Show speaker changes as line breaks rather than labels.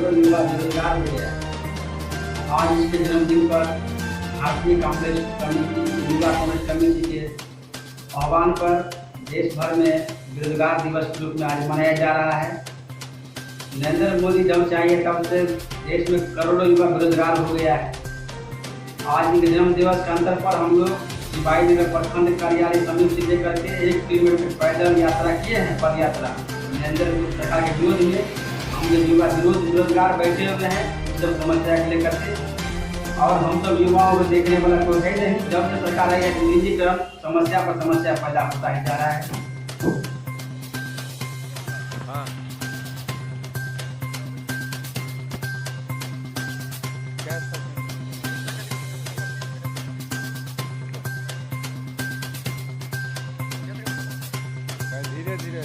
करोड़ों युवा बेरोजगार हो गया है। आज इसके जन्मदिन पर भारतीय कम्युनिस्ट कमेटी, युवा कम्युनिस्ट कमेटी के आह्वान पर देश भर में बेरोजगार दिवस के रूप में आज मनाया जा रहा है। नरेंद्र मोदी जब से आए तब से देश में करोड़ों युवा बेरोजगार हो गया है। आज इनके जन्म दिवस के अंतर पर हम लोग सिपाही नगर प्रखंड कार्यालय समिति से लेकर के 1 किलोमीटर पैदल यात्रा किए हैं, पद यात्रा। नरेंद्र मोदी सरकार के विरोध में हम लोग युवा बेरोजगार बैठे हुए हैं सब समस्या को लेकर के। और हम सब युवाओं को देखने वाला कोई है नहीं। जब से सरकार आई है निजीकरण समस्या पर समस्या पैदा होता ही जा रहा है।
हाँ। धीरे धीरे